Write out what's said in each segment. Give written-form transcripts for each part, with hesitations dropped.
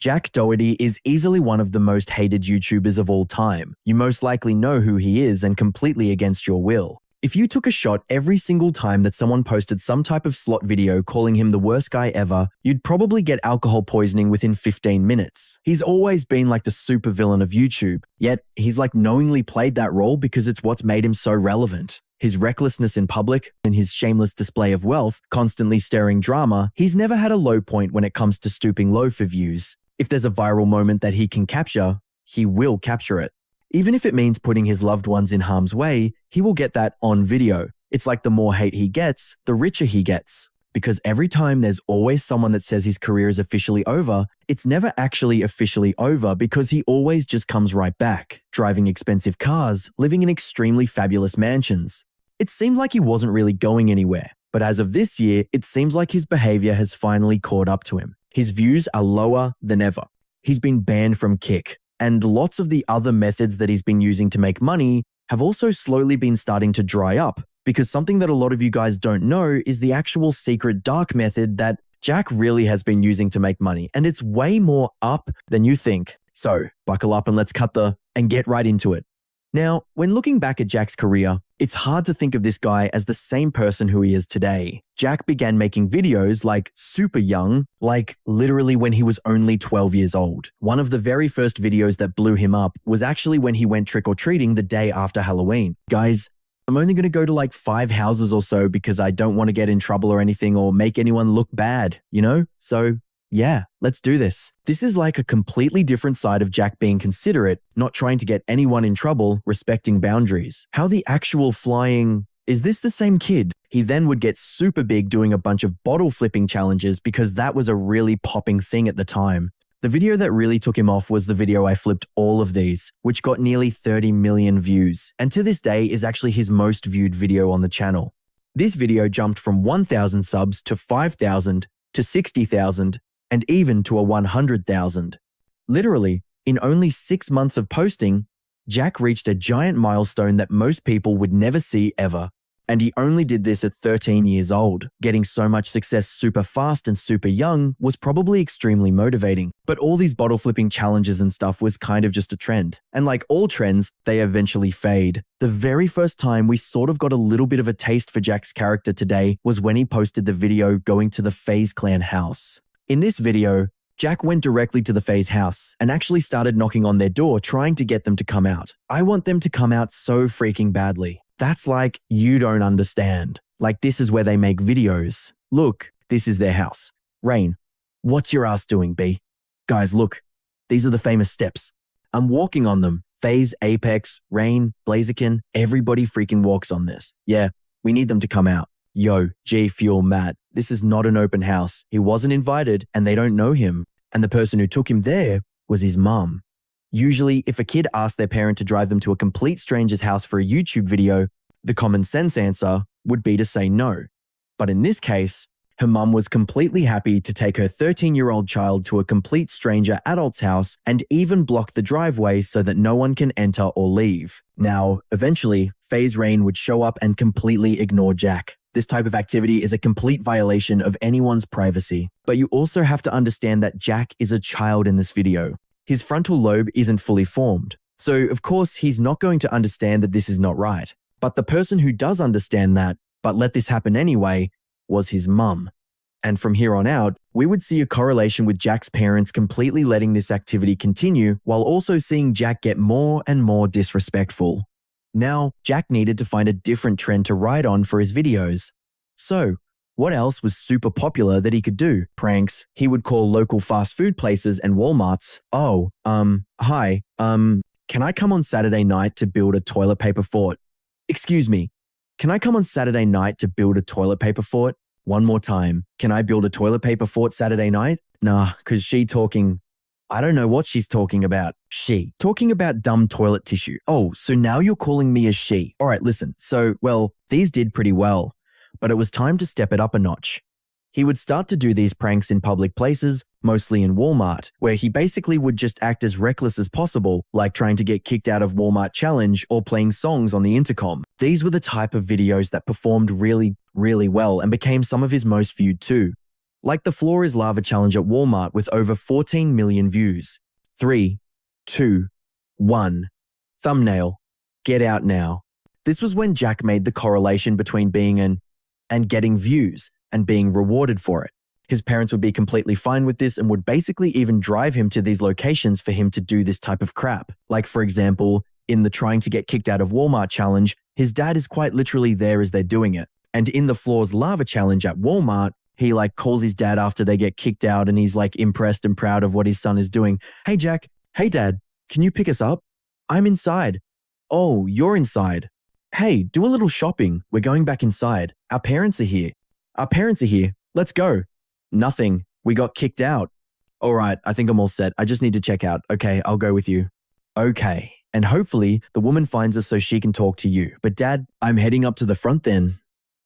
Jack Doherty is easily one of the most hated YouTubers of all time. You most likely know who he is and completely against your will. If you took a shot every single time that someone posted some type of slot video calling him the worst guy ever, you'd probably get alcohol poisoning within 15 minutes. He's always been like the supervillain of YouTube, yet he's like knowingly played that role because it's what's made him so relevant. His recklessness in public and his shameless display of wealth, constantly stirring drama, he's never had a low point when it comes to stooping low for views. If there's a viral moment that he can capture, he will capture it. Even if it means putting his loved ones in harm's way, he will get that on video. It's like the more hate he gets, the richer he gets. Because every time there's always someone that says his career is officially over, it's never actually officially over because he always just comes right back, driving expensive cars, living in extremely fabulous mansions. It seemed like he wasn't really going anywhere, but as of this year, it seems like his behavior has finally caught up to him. His views are lower than ever. He's been banned from Kick, and lots of the other methods that he's been using to make money have also slowly been starting to dry up, because something that a lot of you guys don't know is the actual secret dark method that Jack really has been using to make money, and it's way more up than you think. So buckle up and let's and get right into it. Now, when looking back at Jack's career, it's hard to think of this guy as the same person who he is today. Jack began making videos like super young, like literally when he was only 12 years old. One of the very first videos that blew him up was actually when he went trick-or-treating the day after Halloween. Guys, I'm only going to go to like 5 houses or so because I don't want to get in trouble or anything or make anyone look bad, you know? So yeah, let's do this. This is like a completely different side of Jack being considerate, not trying to get anyone in trouble, respecting boundaries. How the actual flying... Is this the same kid? He then would get super big doing a bunch of bottle flipping challenges because that was a really popping thing at the time. The video that really took him off was the video I flipped all of these, which got nearly 30 million views, and to this day is actually his most viewed video on the channel. This video jumped from 1,000 subs to 5,000 to 60,000 and even to a 100,000. Literally, in only 6 months of posting, Jack reached a giant milestone that most people would never see ever. And he only did this at 13 years old. Getting so much success super fast and super young was probably extremely motivating. But all these bottle flipping challenges and stuff was kind of just a trend. And like all trends, they eventually fade. The very first time we sort of got a little bit of a taste for Jack's character today was when he posted the video going to the FaZe clan house. In this video, Jack went directly to the FaZe house and actually started knocking on their door trying to get them to come out. I want them to come out so freaking badly. That's like, you don't understand. Like, this is where they make videos. Look, this is their house. Rain, what's your ass doing, B? Guys, look, these are the famous steps. I'm walking on them. FaZe, Apex, Rain, Blaziken, everybody freaking walks on this. Yeah, we need them to come out. Yo, G Fuel Matt, this is not an open house. He wasn't invited and they don't know him. And the person who took him there was his mum. Usually, if a kid asked their parent to drive them to a complete stranger's house for a YouTube video, the common sense answer would be to say no. But in this case, her mum was completely happy to take her 13-year-old child to a complete stranger adult's house and even block the driveway so that no one can enter or leave. Now, eventually, FaZe Rain would show up and completely ignore Jack. This type of activity is a complete violation of anyone's privacy. But you also have to understand that Jack is a child in this video. His frontal lobe isn't fully formed. So, of course, he's not going to understand that this is not right. But the person who does understand that, but let this happen anyway, was his mum. And from here on out, we would see a correlation with Jack's parents completely letting this activity continue while also seeing Jack get more and more disrespectful. Now, Jack needed to find a different trend to ride on for his videos. So, what else was super popular that he could do? Pranks. He would call local fast food places and Walmarts. Oh, hi, can I come on Saturday night to build a toilet paper fort? Excuse me, can I come on Saturday night to build a toilet paper fort? One more time. Can I build a toilet paper fort Saturday night? Nah, cause she talking... I don't know what she's talking about. She. Talking about dumb toilet tissue. Oh, so now you're calling me a she. All right, listen. So, well, these did pretty well, but it was time to step it up a notch. He would start to do these pranks in public places, mostly in Walmart, where he basically would just act as reckless as possible, like trying to get kicked out of Walmart Challenge or playing songs on the intercom. These were the type of videos that performed really, really well and became some of his most viewed too. Like the Floor is Lava challenge at Walmart with over 14 million views. 3, 2, 1. Thumbnail. Get out now. This was when Jack made the correlation between being an and getting views and being rewarded for it. His parents would be completely fine with this and would basically even drive him to these locations for him to do this type of crap. Like, for example, in the trying to get kicked out of Walmart challenge, his dad is quite literally there as they're doing it. And in the Floor's Lava challenge at Walmart, he calls his dad after they get kicked out and he's impressed and proud of what his son is doing. Hey, Jack. Hey, Dad. Can you pick us up? I'm inside. Oh, you're inside. Hey, do a little shopping. We're going back inside. Our parents are here. Our parents are here. Let's go. Nothing. We got kicked out. All right, I think I'm all set. I just need to check out. Okay, I'll go with you. Okay. And hopefully the woman finds us so she can talk to you. But Dad, I'm heading up to the front then.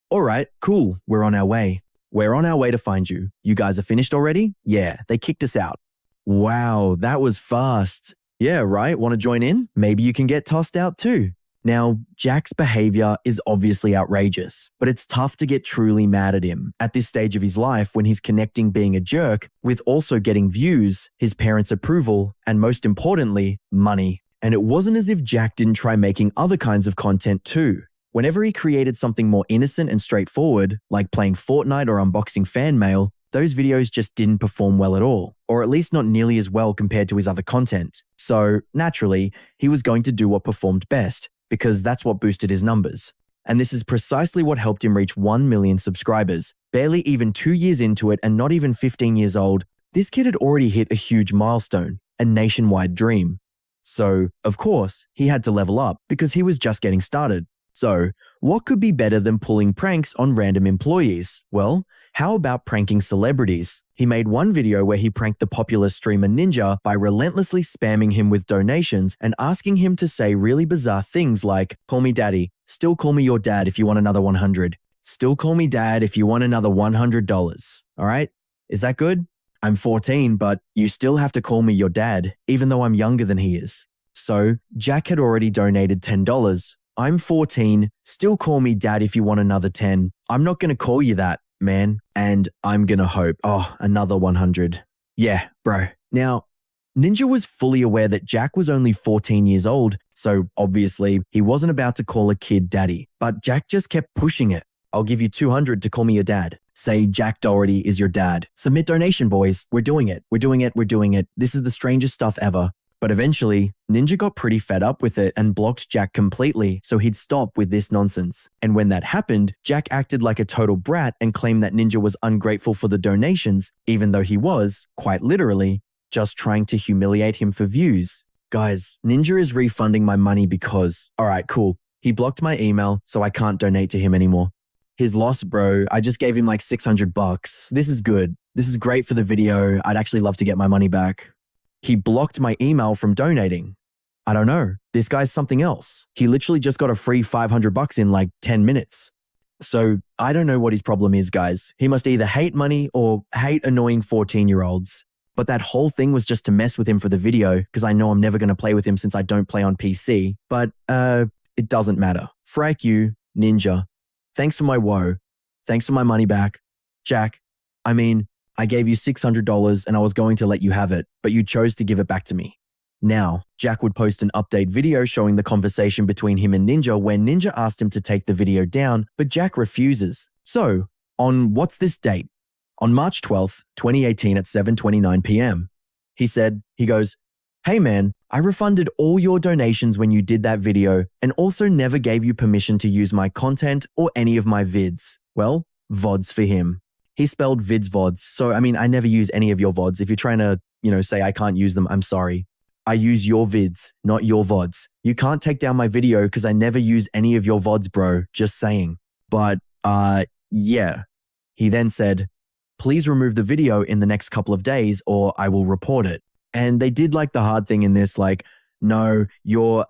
All right, cool. We're on our way. We're on our way to find you. You guys are finished already? Yeah, they kicked us out. Wow, that was fast. Yeah, right? Want to join in? Maybe you can get tossed out too. Now, Jack's behavior is obviously outrageous, but it's tough to get truly mad at him at this stage of his life when he's connecting being a jerk with also getting views, his parents' approval, and most importantly, money. And it wasn't as if Jack didn't try making other kinds of content too. Whenever he created something more innocent and straightforward, like playing Fortnite or unboxing fan mail, those videos just didn't perform well at all, or at least not nearly as well compared to his other content. So, naturally, he was going to do what performed best, because that's what boosted his numbers. And this is precisely what helped him reach 1 million subscribers. Barely even 2 years into it and not even 15 years old, this kid had already hit a huge milestone, a nationwide dream. So, of course, he had to level up because he was just getting started. So, what could be better than pulling pranks on random employees? Well, how about pranking celebrities? He made one video where he pranked the popular streamer Ninja by relentlessly spamming him with donations and asking him to say really bizarre things like, "Call me daddy, still call me your dad if you want another 100. Still call me dad if you want another $100. All right? Is that good? I'm 14, but you still have to call me your dad, even though I'm younger than he is." So, Jack had already donated $10. I'm 14, still call me dad if you want another 10. I'm not going to call you that, man. And I'm going to hope, another 100. Yeah, bro. Now, Ninja was fully aware that Jack was only 14 years old, so obviously he wasn't about to call a kid daddy. But Jack just kept pushing it. I'll give you 200 to call me your dad. Say Jack Doherty is your dad. Submit donation, boys. We're doing it. We're doing it. We're doing it. This is the strangest stuff ever. But eventually, Ninja got pretty fed up with it and blocked Jack completely so he'd stop with this nonsense. And when that happened, Jack acted like a total brat and claimed that Ninja was ungrateful for the donations, even though he was, quite literally, just trying to humiliate him for views. Guys, Ninja is refunding my money because, alright, cool. He blocked my email, so I can't donate to him anymore. His loss, bro. I just gave him like $600. This is good. This is great for the video. I'd actually love to get my money back. He blocked my email from donating. I don't know. This guy's something else. He literally just got a free $500 in like 10 minutes. So I don't know what his problem is, guys. He must either hate money or hate annoying 14-year-olds. But that whole thing was just to mess with him for the video because I know I'm never going to play with him since I don't play on PC. But it doesn't matter. Frike you, Ninja. Thanks for my woe. Thanks for my money back. Jack, I gave you $600 and I was going to let you have it, but you chose to give it back to me. Now, Jack would post an update video showing the conversation between him and Ninja where Ninja asked him to take the video down, but Jack refuses. So, on what's this date? On March 12th, 2018 at 7:29 p.m. He goes, "Hey man, I refunded all your donations when you did that video and also never gave you permission to use my content or any of my vids." Well, VODs for him. He spelled vids VODs, so I never use any of your VODs. If you're trying to, say I can't use them, I'm sorry. I use your vids, not your VODs. You can't take down my video because I never use any of your VODs, bro. Just saying. But, yeah. He then said, "Please remove the video in the next couple of days or I will report it." And they did like the hard thing in this, like, no, you're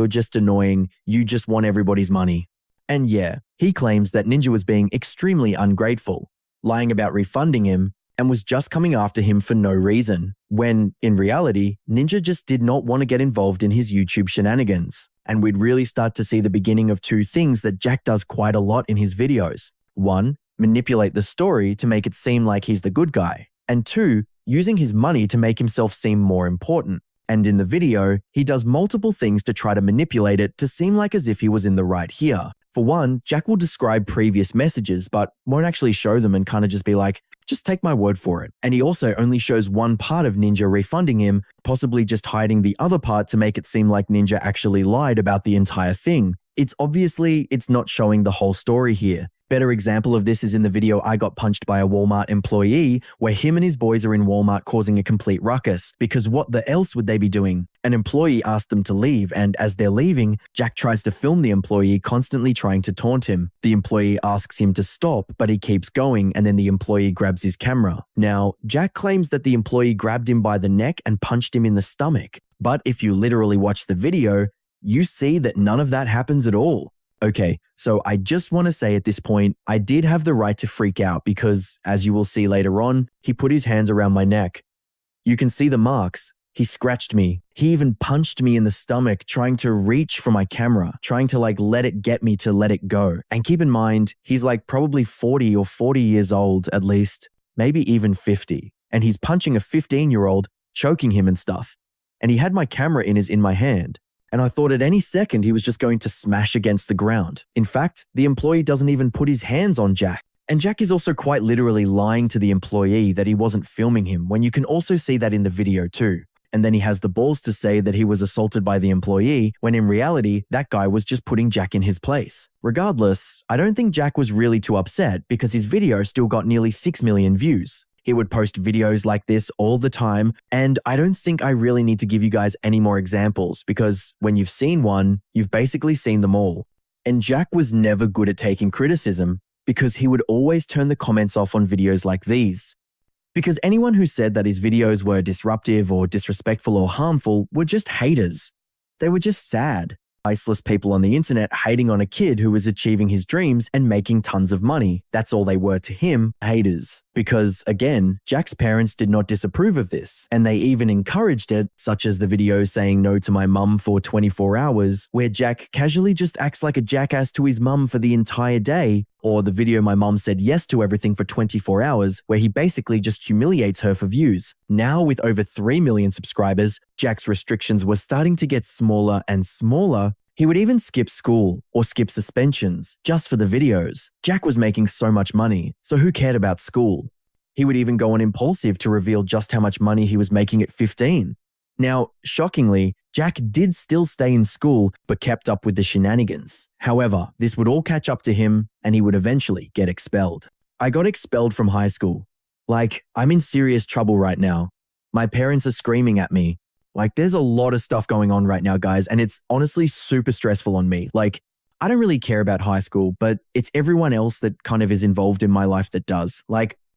just annoying. You just want everybody's money. And yeah, he claims that Ninja was being extremely ungrateful, lying about refunding him, and was just coming after him for no reason, when, in reality, Ninja just did not want to get involved in his YouTube shenanigans. And we'd really start to see the beginning of two things that Jack does quite a lot in his videos. One, manipulate the story to make it seem like he's the good guy. And 2, using his money to make himself seem more important. And in the video, he does multiple things to try to manipulate it to seem like as if he was in the right here. For one, Jack will describe previous messages but won't actually show them and kind of just be like, just take my word for it. And he also only shows one part of Ninja refunding him, possibly just hiding the other part to make it seem like Ninja actually lied about the entire thing. It's not showing the whole story here. Better example of this is in the video I Got Punched by a Walmart Employee, where him and his boys are in Walmart causing a complete ruckus, because what the else would they be doing? An employee asked them to leave, and as they're leaving, Jack tries to film the employee constantly trying to taunt him. The employee asks him to stop, but he keeps going, and then the employee grabs his camera. Now, Jack claims that the employee grabbed him by the neck and punched him in the stomach, but if you literally watch the video, you see that none of that happens at all. Okay, so I just want to say at this point, I did have the right to freak out because, as you will see later on, he put his hands around my neck. You can see the marks. He scratched me. He even punched me in the stomach, trying to reach for my camera, trying to let it get me to let it go. And keep in mind, he's probably 40 or 40 years old at least, maybe even 50. And he's punching a 15-year-old, choking him and stuff. And he had my camera in my hand. And I thought at any second he was just going to smash against the ground. In fact, the employee doesn't even put his hands on Jack. And Jack is also quite literally lying to the employee that he wasn't filming him, when you can also see that in the video too. And then he has the balls to say that he was assaulted by the employee, when in reality, that guy was just putting Jack in his place. Regardless, I don't think Jack was really too upset because his video still got nearly 6 million views. He would post videos like this all the time, and I don't think I really need to give you guys any more examples because when you've seen one, you've basically seen them all. And Jack was never good at taking criticism because he would always turn the comments off on videos like these. Because anyone who said that his videos were disruptive or disrespectful or harmful were just haters. They were just sad, faceless people on the internet hating on a kid who was achieving his dreams and making tons of money. That's all they were to him, haters. Because again, Jack's parents did not disapprove of this, and they even encouraged it, such as the video saying no to my mum for 24 hours, where Jack casually just acts like a jackass to his mum for the entire day, or the video my mum said yes to everything for 24 hours, where he basically just humiliates her for views. Now with over 3 million subscribers, Jack's restrictions were starting to get smaller and smaller. He would even skip school or skip suspensions just for the videos. Jack was making so much money, so who cared about school? He would even go on impulsive to reveal just how much money he was making at 15. Now, shockingly, Jack did still stay in school but kept up with the shenanigans. However, this would all catch up to him and he would eventually get expelled. I got expelled from high school. I'm in serious trouble right now. My parents are screaming at me. There's a lot of stuff going on right now, guys, and it's honestly super stressful on me. I don't really care about high school, but it's everyone else that kind of is involved in my life that does.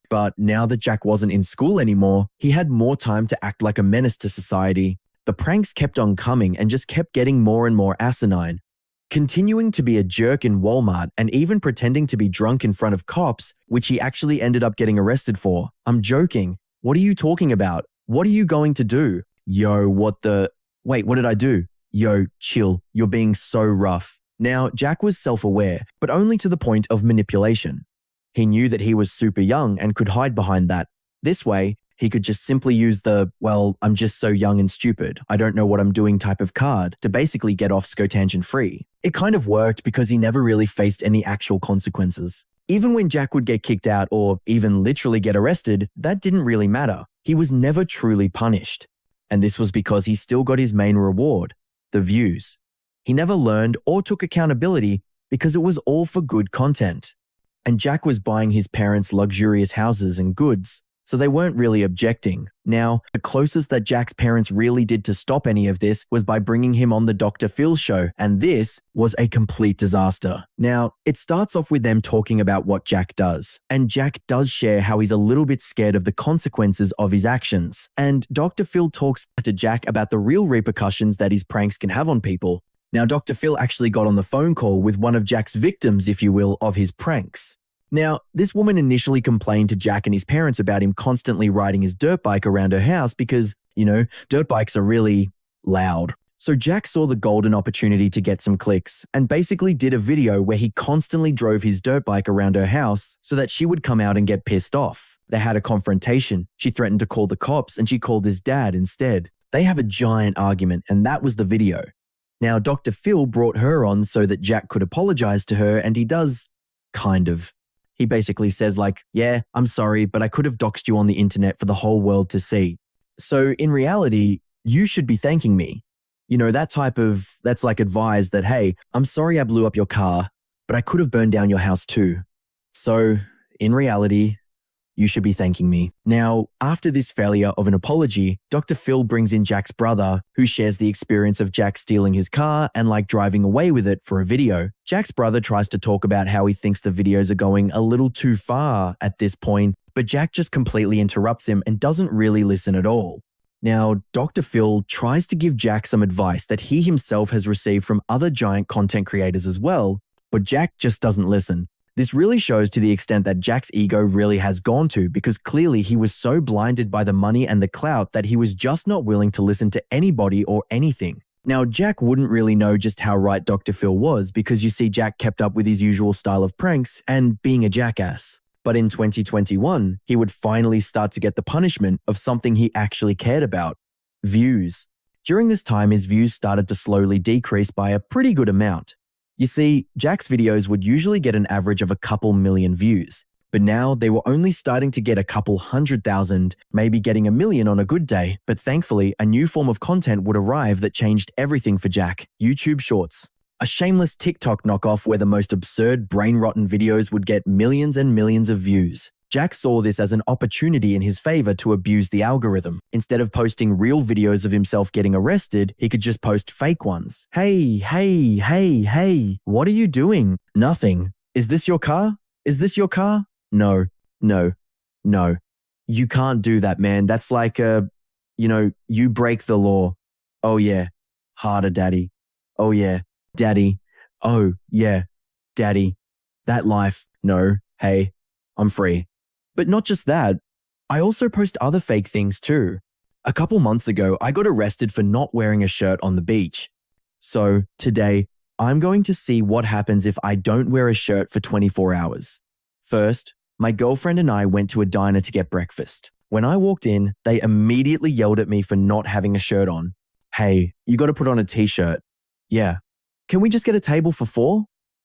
But now that Jack wasn't in school anymore, he had more time to act like a menace to society. The pranks kept on coming and just kept getting more and more asinine. Continuing to be a jerk in Walmart and even pretending to be drunk in front of cops, which he actually ended up getting arrested for. I'm joking. What are you talking about? What are you going to do? Yo, what did I do? Yo, chill. You're being so rough. Now, Jack was self-aware, but only to the point of manipulation. He knew that he was super young and could hide behind that. This way, he could just simply use the, well, I'm just so young and stupid, I don't know what I'm doing type of card to basically get off scotangent-free. It kind of worked because he never really faced any actual consequences. Even when Jack would get kicked out or even literally get arrested, that didn't really matter. He was never truly punished. And this was because he still got his main reward, the views. He never learned or took accountability because it was all for good content. And Jack was buying his parents luxurious houses and goods, so they weren't really objecting. Now, the closest that Jack's parents really did to stop any of this was by bringing him on the Dr. Phil show, and this was a complete disaster. Now, it starts off with them talking about what Jack does, and Jack does share how he's a little bit scared of the consequences of his actions, and Dr. Phil talks to Jack about the real repercussions that his pranks can have on people. Now, Dr. Phil actually got on the phone call with one of Jack's victims, if you will, of his pranks. Now, this woman initially complained to Jack and his parents about him constantly riding his dirt bike around her house because, dirt bikes are really loud. So Jack saw the golden opportunity to get some clicks and basically did a video where he constantly drove his dirt bike around her house so that she would come out and get pissed off. They had a confrontation. She threatened to call the cops and she called his dad instead. They have a giant argument and that was the video. Now, Dr. Phil brought her on so that Jack could apologize to her, and he does, kind of. He basically says like, yeah, I'm sorry, but I could have doxed you on the internet for the whole world to see. So in reality, you should be thanking me. You know, that's like advice that, hey, I'm sorry I blew up your car, but I could have burned down your house too. So in reality, you should be thanking me. Now, after this failure of an apology, Dr. Phil brings in Jack's brother, who shares the experience of Jack stealing his car and like driving away with it for a video. Jack's brother tries to talk about how he thinks the videos are going a little too far at this point, but Jack just completely interrupts him and doesn't really listen at all. Now, Dr. Phil tries to give Jack some advice that he himself has received from other giant content creators as well, but Jack just doesn't listen. This really shows to the extent that Jack's ego really has gone to, because clearly he was so blinded by the money and the clout that he was just not willing to listen to anybody or anything. Now, Jack wouldn't really know just how right Dr. Phil was, because you see Jack kept up with his usual style of pranks and being a jackass. But in 2021, he would finally start to get the punishment of something he actually cared about: views. During this time, his views started to slowly decrease by a pretty good amount. You see, Jack's videos would usually get an average of a couple million views, but now they were only starting to get a couple 100,000, maybe getting 1 million on a good day. But thankfully, a new form of content would arrive that changed everything for Jack: YouTube Shorts. A shameless TikTok knockoff where the most absurd, brain-rotten videos would get millions and millions of views. Jack saw this as an opportunity in his favor to abuse the algorithm. Instead of posting real videos of himself getting arrested, he could just post fake ones. Hey, what are you doing? Nothing. Is this your car? Is this your car? No. You can't do that, man. That's like you break the law. Oh yeah. Harder, daddy. Oh yeah. Daddy. Oh yeah. Daddy. That life. No. Hey, I'm free. But not just that, I also post other fake things too. A couple months ago, I got arrested for not wearing a shirt on the beach. So today, I'm going to see what happens if I don't wear a shirt for 24 hours. First, my girlfriend and I went to a diner to get breakfast. When I walked in, they immediately yelled at me for not having a shirt on. Hey, you got to put on a t-shirt. Yeah. Can we just get a table for 4?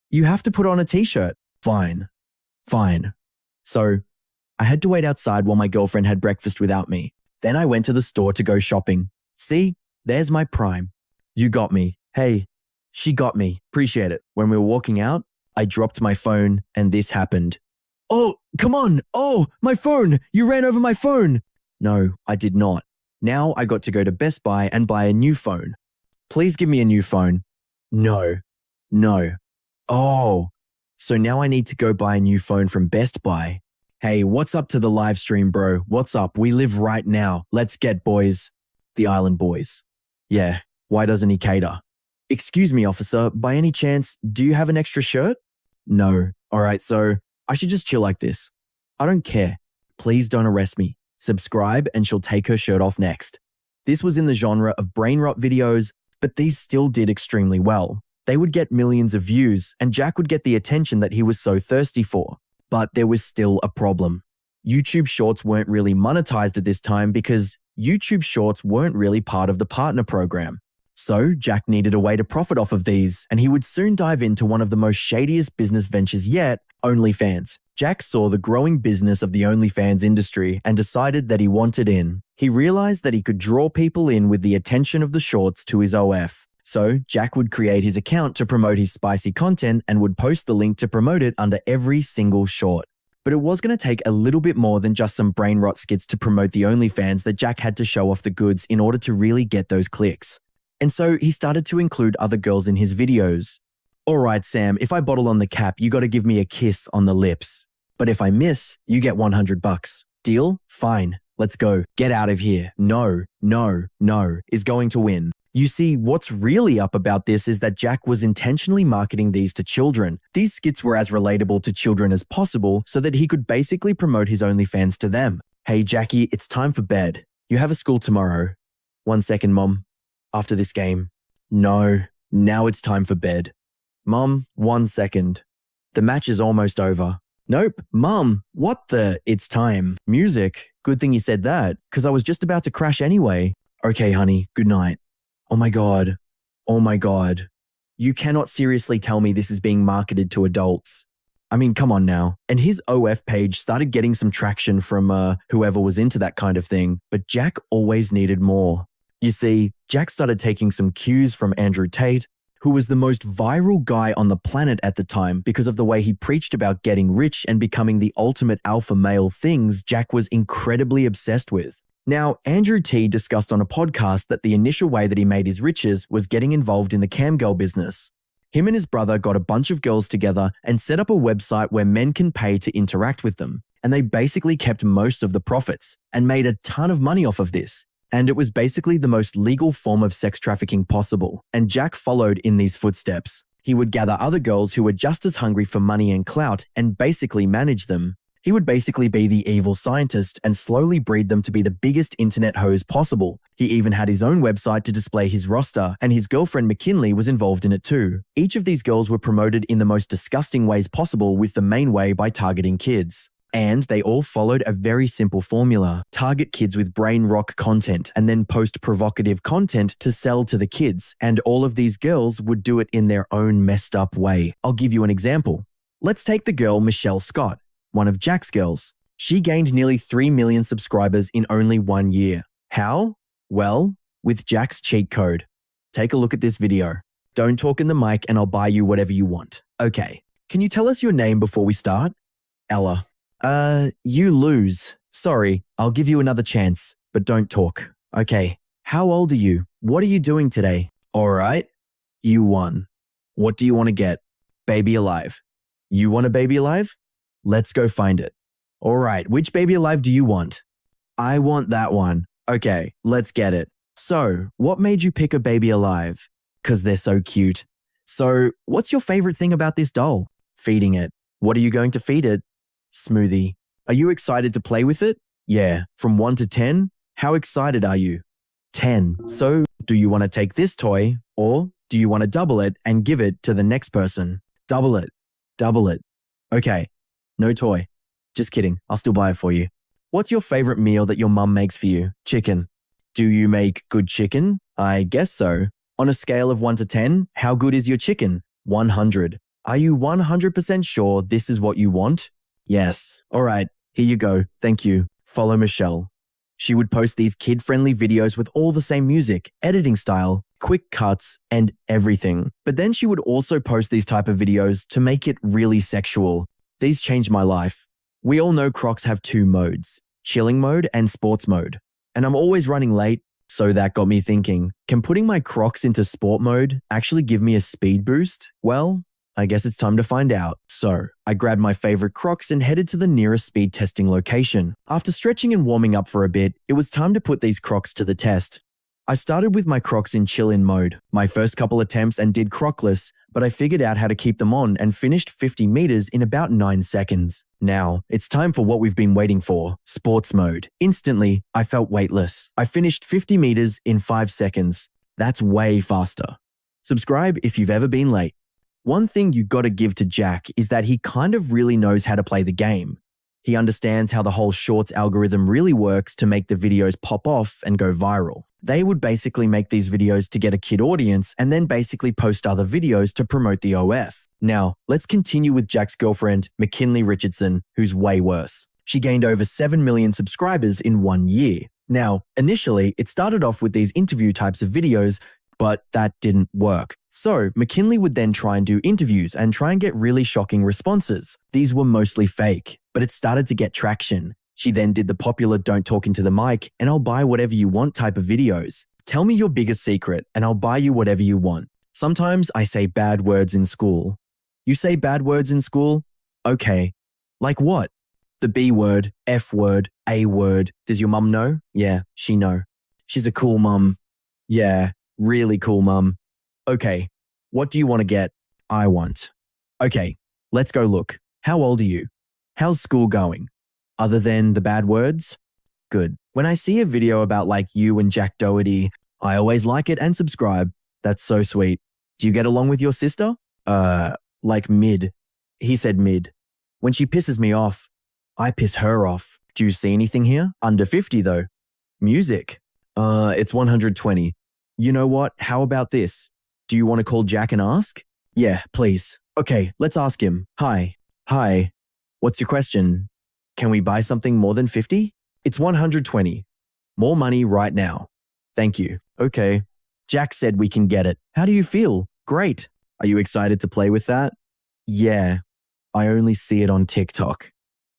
You have to put on a t-shirt. Fine. So, I had to wait outside while my girlfriend had breakfast without me. Then I went to the store to go shopping. See, there's my prime. You got me. Hey, she got me. Appreciate it. When we were walking out, I dropped my phone and this happened. Oh, come on. Oh, my phone. You ran over my phone. No, I did not. Now I got to go to Best Buy and buy a new phone. Please give me a new phone. No. Oh, so now I need to go buy a new phone from Best Buy. Hey, what's up to the live stream, bro? What's up? We live right now. Let's get boys. The Island Boys. Yeah, why doesn't he cater? Excuse me, officer, by any chance, do you have an extra shirt? No. All right, so I should just chill like this. I don't care. Please don't arrest me. Subscribe and she'll take her shirt off next. This was in the genre of brain rot videos, but these still did extremely well. They would get millions of views, and Jack would get the attention that he was so thirsty for. But there was still a problem. YouTube Shorts weren't really monetized at this time because YouTube Shorts weren't really part of the partner program. So Jack needed a way to profit off of these, and he would soon dive into one of the most shadiest business ventures yet, OnlyFans. Jack saw the growing business of the OnlyFans industry and decided that he wanted in. He realized that he could draw people in with the attention of the shorts to his OF. So Jack would create his account to promote his spicy content and would post the link to promote it under every single short. But it was going to take a little bit more than just some brain rot skits to promote the OnlyFans that Jack had to show off the goods in order to really get those clicks. And so he started to include other girls in his videos. Alright Sam, if I bottle on the cap, you gotta give me a kiss on the lips. But if I miss, you get $100. Deal? Fine. Let's go. Get out of here. No is going to win. You see, what's really up about this is that Jack was intentionally marketing these to children. These skits were as relatable to children as possible so that he could basically promote his OnlyFans to them. Hey Jackie, it's time for bed. You have a school tomorrow. 1 second, Mom. After this game. No, now it's time for bed. Mum, 1 second. The match is almost over. Nope, Mum, what the? It's time. Music. Good thing you said that, because I was just about to crash anyway. Okay, honey, good night. Oh my god. Oh my god. You cannot seriously tell me this is being marketed to adults. I mean, come on now. And his OF page started getting some traction from whoever was into that kind of thing, but Jack always needed more. You see, Jack started taking some cues from Andrew Tate, who was the most viral guy on the planet at the time because of the way he preached about getting rich and becoming the ultimate alpha male, things Jack was incredibly obsessed with. Now, Andrew T discussed on a podcast that the initial way that he made his riches was getting involved in the camgirl business. Him and his brother got a bunch of girls together and set up a website where men can pay to interact with them, and they basically kept most of the profits and made a ton of money off of this. And it was basically the most legal form of sex trafficking possible, and Jack followed in these footsteps. He would gather other girls who were just as hungry for money and clout and basically manage them. He would basically be the evil scientist and slowly breed them to be the biggest internet hoes possible. He even had his own website to display his roster, and his girlfriend McKinley was involved in it too. Each of these girls were promoted in the most disgusting ways possible, with the main way by targeting kids. And they all followed a very simple formula: target kids with brain rock content and then post provocative content to sell to the kids. And all of these girls would do it in their own messed up way. I'll give you an example. Let's take the girl Michelle Scott, one of Jack's girls. She gained nearly 3 million subscribers in only 1 year. How? Well, with Jack's cheat code. Take a look at this video. Don't talk in the mic and I'll buy you whatever you want. Okay. Can you tell us your name before we start? Ella. You lose. Sorry, I'll give you another chance, but don't talk. Okay. How old are you? What are you doing today? All right. You won. What do you want to get? Baby alive. You want a baby alive? Let's go find it. All right, which baby alive do you want? I want that one. Okay, let's get it. So, what made you pick a baby alive? 'Cause they're so cute. So, what's your favorite thing about this doll? Feeding it. What are you going to feed it? Smoothie. Are you excited to play with it? Yeah. From 1 to 10? How excited are you? 10. So, do you want to take this toy, or do you want to double it and give it to the next person? Double it. Double it. Okay. No toy. Just kidding. I'll still buy it for you. What's your favorite meal that your mum makes for you? Chicken. Do you make good chicken? I guess so. On a scale of 1 to 10, how good is your chicken? 100. Are you 100% sure this is what you want? Yes. All right. Here you go. Thank you. Follow Michelle. She would post these kid-friendly videos with all the same music, editing style, quick cuts, and everything. But then she would also post these type of videos to make it really sexual. These changed my life. We all know Crocs have 2 modes, chilling mode and sports mode. And I'm always running late, so that got me thinking, can putting my Crocs into sport mode actually give me a speed boost? Well, I guess it's time to find out. So, I grabbed my favorite Crocs and headed to the nearest speed testing location. After stretching and warming up for a bit, it was time to put these Crocs to the test. I started with my Crocs in chill-in mode, my first couple attempts, and did Crocless, but I figured out how to keep them on and finished 50 meters in about 9 seconds. Now, it's time for what we've been waiting for, sports mode. Instantly, I felt weightless. I finished 50 meters in 5 seconds. That's way faster. Subscribe if you've ever been late. One thing you gotta give to Jack is that he kind of really knows how to play the game. He understands how the whole Shorts algorithm really works to make the videos pop off and go viral. They would basically make these videos to get a kid audience and then basically post other videos to promote the OF. Now, let's continue with Jack's girlfriend, McKinley Richardson, who's way worse. She gained over 7 million subscribers in 1 year. Now, initially, it started off with these interview types of videos, but that didn't work. So, McKinley would then try and do interviews and try and get really shocking responses. These were mostly fake, but it started to get traction. She then did the popular "don't talk into the mic" and "I'll buy whatever you want" type of videos. Tell me your biggest secret and I'll buy you whatever you want. Sometimes I say bad words in school. You say bad words in school? Okay. Like what? The B word, F word, A word. Does your mum know? Yeah, she know. She's a cool mum. Yeah, really cool mum. Okay, what do you want to get? I want. Okay, let's go look. How old are you? How's school going? Other than the bad words? Good. When I see a video about like you and Jack Doherty, I always like it and subscribe. That's so sweet. Do you get along with your sister? Like mid. He said mid. When she pisses me off, I piss her off. Do you see anything here? Under 50 though. Music. It's 120. You know what? How about this? Do you want to call Jack and ask? Yeah, please. Okay, let's ask him. Hi. Hi. What's your question? Can we buy something more than 50? It's 120. More money right now. Thank you. Okay. Jack said we can get it. How do you feel? Great. Are you excited to play with that? Yeah. I only see it on TikTok.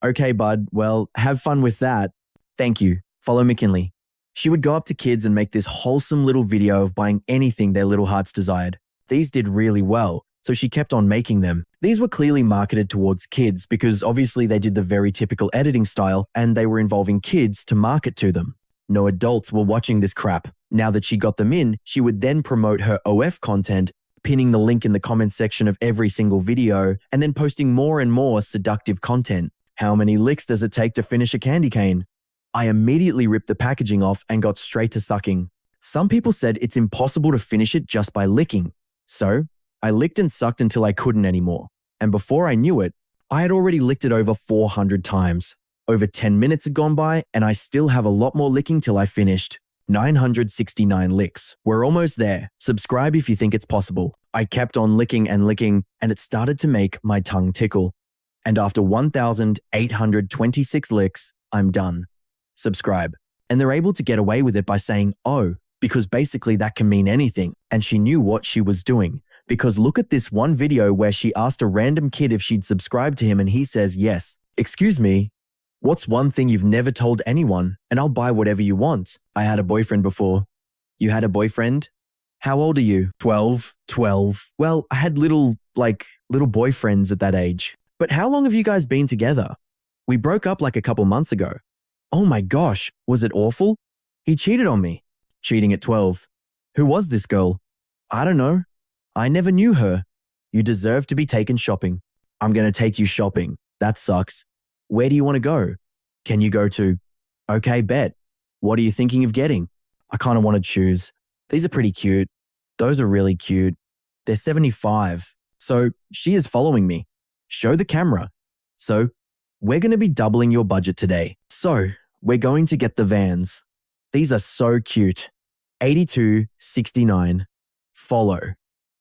Okay, bud. Well, have fun with that. Thank you. Follow McKinley. She would go up to kids and make this wholesome little video of buying anything their little hearts desired. These did really well, so she kept on making them. These were clearly marketed towards kids because obviously they did the very typical editing style and they were involving kids to market to them. No adults were watching this crap. Now that she got them in, she would then promote her OF content, pinning the link in the comments section of every single video, and then posting more and more seductive content. How many licks does it take to finish a candy cane? I immediately ripped the packaging off and got straight to sucking. Some people said it's impossible to finish it just by licking. So, I licked and sucked until I couldn't anymore. And before I knew it, I had already licked it over 400 times. Over 10 minutes had gone by and I still have a lot more licking till I finished. 969 licks. We're almost there. Subscribe if you think it's possible. I kept on licking and it started to make my tongue tickle. And after 1,826 licks, I'm done. Subscribe. And they're able to get away with it by saying, oh, because basically that can mean anything. And she knew what she was doing. Because look at this one video where she asked a random kid if she'd subscribe to him and he says yes. Excuse me, what's one thing you've never told anyone? And I'll buy whatever you want. I had a boyfriend before. You had a boyfriend? How old are you? 12. 12. Well, I had little boyfriends at that age. But how long have you guys been together? We broke up like a couple months ago. Oh my gosh, was it awful? He cheated on me. Cheating at 12. Who was this girl? I don't know. I never knew her. You deserve to be taken shopping. I'm going to take you shopping. That sucks. Where do you want to go? Can you go to? Okay, bet. What are you thinking of getting? I kind of want to choose. These are pretty cute. Those are really cute. They're 75. So she is following me. Show the camera. So we're going to be doubling your budget today. So we're going to get the Vans. These are so cute. 82.69. Follow.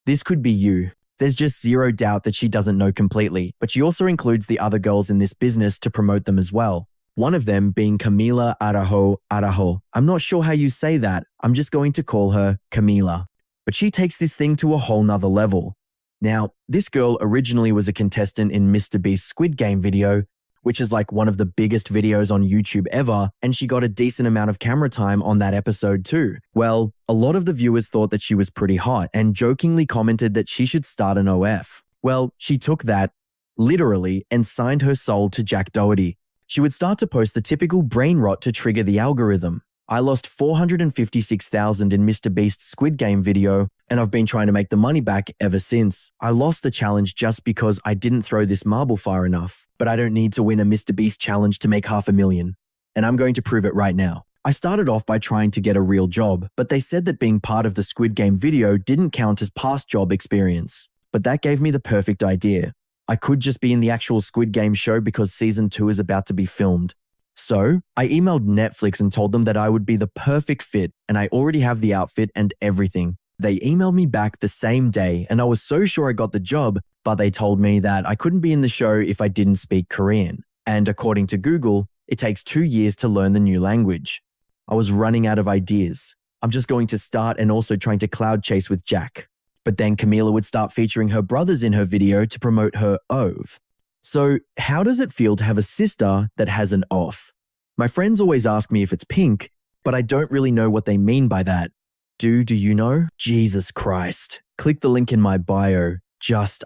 This could be you. There's just zero doubt that she doesn't know completely, but she also includes the other girls in this business to promote them as well. One of them being Camila Arajo. I'm not sure how you say that. I'm just going to call her Camila. But she takes this thing to a whole nother level. Now, this girl originally was a contestant in Mr. Beast's Squid Game video, which is like one of the biggest videos on YouTube ever, and she got a decent amount of camera time on that episode too. Well, a lot of the viewers thought that she was pretty hot and jokingly commented that she should start an OF. Well, she took that, literally, and signed her soul to Jack Doherty. She would start to post the typical brain rot to trigger the algorithm. I lost 456,000 in Mr. Beast's Squid Game video, and I've been trying to make the money back ever since. I lost the challenge just because I didn't throw this marble far enough, but I don't need to win a Mr. Beast challenge to make $500,000, and I'm going to prove it right now. I started off by trying to get a real job, but they said that being part of the Squid Game video didn't count as past job experience. But that gave me the perfect idea. I could just be in the actual Squid Game show because season 2 is about to be filmed. So, I emailed Netflix and told them that I would be the perfect fit and I already have the outfit and everything. They emailed me back the same day and I was so sure I got the job, but they told me that I couldn't be in the show if I didn't speak Korean. And according to Google, it takes 2 years to learn the new language. I was running out of ideas. I'm just going to start and also trying to cloud chase with Jack. But then Camila would start featuring her brothers in her video to promote her OV. So how does it feel to have a sister that has an OF? My friends always ask me if it's pink, but I don't really know what they mean by that. Do you know? Jesus Christ. Click the link in my bio.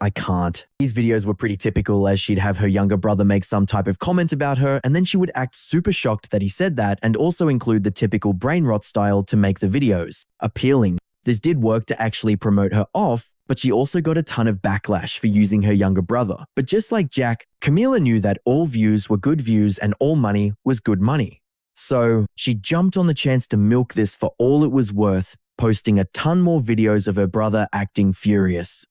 I can't. These videos were pretty typical as she'd have her younger brother make some type of comment about her and then she would act super shocked that he said that and also include the typical brain rot style to make the videos appealing. This did work to actually promote her off, but she also got a ton of backlash for using her younger brother. But just like Jack, Camila knew that all views were good views and all money was good money. So she jumped on the chance to milk this for all it was worth posting a ton more videos of her brother acting furious.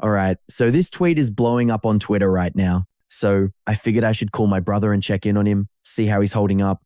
Alright, so this tweet is blowing up on Twitter right now. So I figured I should call my brother and check in on him, see how he's holding up.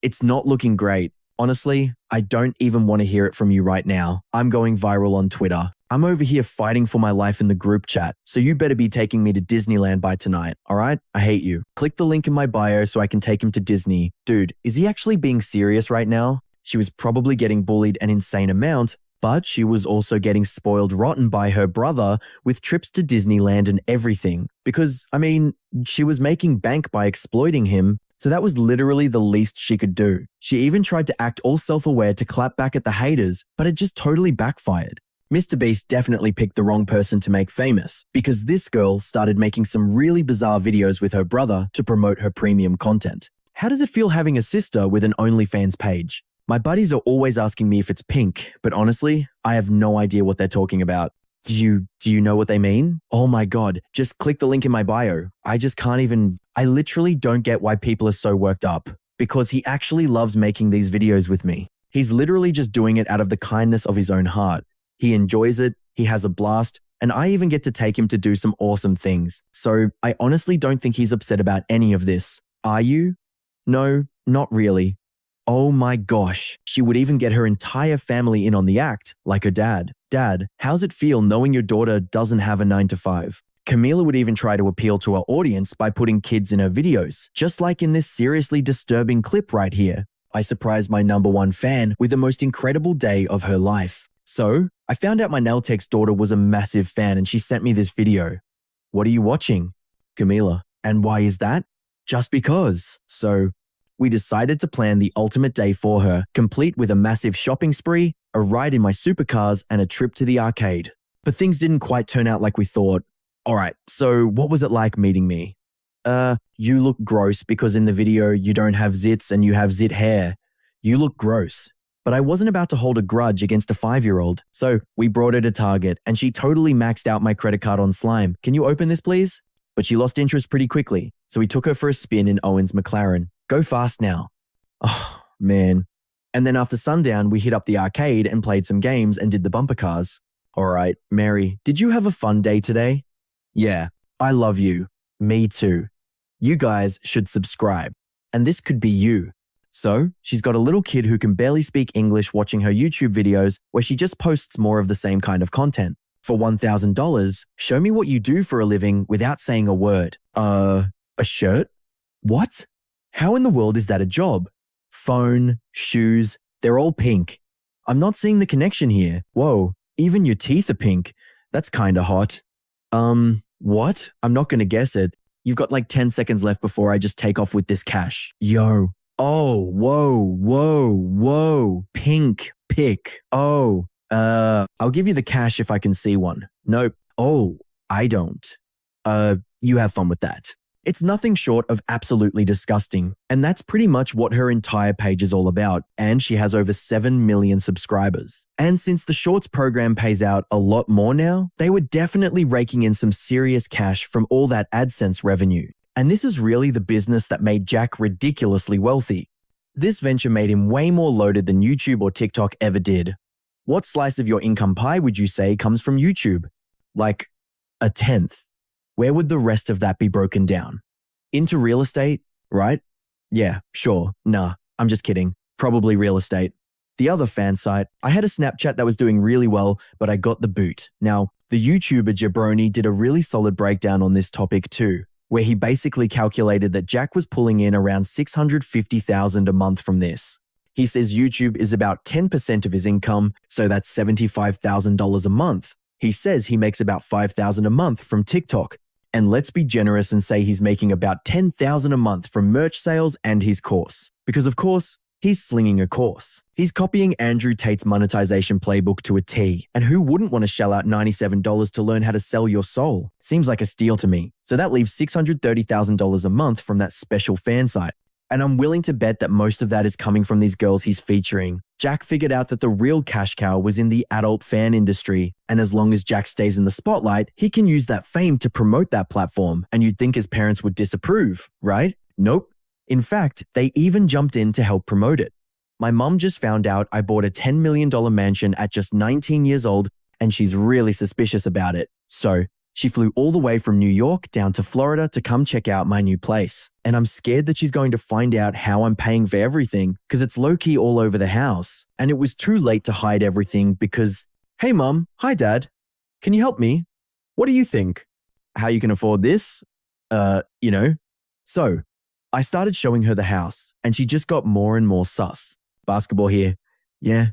It's not looking great. Honestly, I don't even want to hear it from you right now. I'm going viral on Twitter. I'm over here fighting for my life in the group chat, so you better be taking me to Disneyland by tonight, alright? I hate you. Click the link in my bio so I can take him to Disney. Dude, is he actually being serious right now? She was probably getting bullied an insane amount, but she was also getting spoiled rotten by her brother with trips to Disneyland and everything. Because, I mean, she was making bank by exploiting him, so that was literally the least she could do. She even tried to act all self-aware to clap back at the haters, but it just totally backfired. Mr. Beast definitely picked the wrong person to make famous, because this girl started making some really bizarre videos with her brother to promote her premium content. How does it feel having a sister with an OnlyFans page? My buddies are always asking me if it's pink, but honestly, I have no idea what they're talking about. Do you know what they mean? Oh my god, just click the link in my bio. I literally don't get why people are so worked up. Because he actually loves making these videos with me. He's literally just doing it out of the kindness of his own heart. He enjoys it, he has a blast, and I even get to take him to do some awesome things. So I honestly don't think he's upset about any of this. Are you? No, not really. Oh my gosh, she would even get her entire family in on the act, like her dad. Dad, how's it feel knowing your daughter doesn't have a 9-to-5? Camila would even try to appeal to her audience by putting kids in her videos, just like in this seriously disturbing clip right here. I surprised my #1 fan with the most incredible day of her life. So, I found out my nail tech's daughter was a massive fan and she sent me this video. What are you watching? Camila. And why is that? Just because. So, we decided to plan the ultimate day for her, complete with a massive shopping spree, a ride in my supercars, and a trip to the arcade. But things didn't quite turn out like we thought. Alright, so what was it like meeting me? You look gross because in the video you don't have zits and you have zit hair. You look gross. But I wasn't about to hold a grudge against a 5-year-old, so we brought her to Target and she totally maxed out my credit card on slime. Can you open this please? But she lost interest pretty quickly, so we took her for a spin in Owen's McLaren. Go fast now. Oh, man. And then after sundown, we hit up the arcade and played some games and did the bumper cars. Alright, Mary, did you have a fun day today? Yeah, I love you. Me too. You guys should subscribe. And this could be you. So, she's got a little kid who can barely speak English watching her YouTube videos where she just posts more of the same kind of content. For $1,000, show me what you do for a living without saying a word. A shirt? What? How in the world is that a job? Phone, shoes, they're all pink. I'm not seeing the connection here. Whoa, even your teeth are pink. That's kinda hot. What? I'm not gonna guess it. You've got like 10 seconds left before I just take off with this cash. Yo. Oh, whoa. Pink pick. Oh, I'll give you the cash if I can see one. Nope. Oh, I don't. You have fun with that. It's nothing short of absolutely disgusting. And that's pretty much what her entire page is all about. And she has over 7 million subscribers. And since the Shorts program pays out a lot more now, they were definitely raking in some serious cash from all that AdSense revenue. And this is really the business that made Jack ridiculously wealthy. This venture made him way more loaded than YouTube or TikTok ever did. What slice of your income pie would you say comes from YouTube? Like a 1/10. Where would the rest of that be broken down? Into real estate, right? Yeah, sure. Nah, I'm just kidding. Probably real estate. The other fan site, I had a Snapchat that was doing really well, but I got the boot. Now, the YouTuber Jabroni did a really solid breakdown on this topic too, where he basically calculated that Jack was pulling in around $650,000 a month from this. He says YouTube is about 10% of his income, so that's $75,000 a month. He says he makes about $5,000 a month from TikTok. And let's be generous and say he's making about $10,000 a month from merch sales and his course. Because of course, he's slinging a course. He's copying Andrew Tate's monetization playbook to a T. And who wouldn't want to shell out $97 to learn how to sell your soul? Seems like a steal to me. So that leaves $630,000 a month from that special fan site. And I'm willing to bet that most of that is coming from these girls he's featuring. Jack figured out that the real cash cow was in the adult fan industry, and as long as Jack stays in the spotlight, he can use that fame to promote that platform, and you'd think his parents would disapprove, right? Nope. In fact, they even jumped in to help promote it. My mom just found out I bought a $10 million mansion at just 19 years old, and she's really suspicious about it. So, she flew all the way from New York down to Florida to come check out my new place. And I'm scared that she's going to find out how I'm paying for everything because it's low-key all over the house. And it was too late to hide everything because, hey mom, hi dad, can you help me? What do you think? How you can afford this? You know. So, I started showing her the house and she just got more and more sus. Basketball here. Yeah,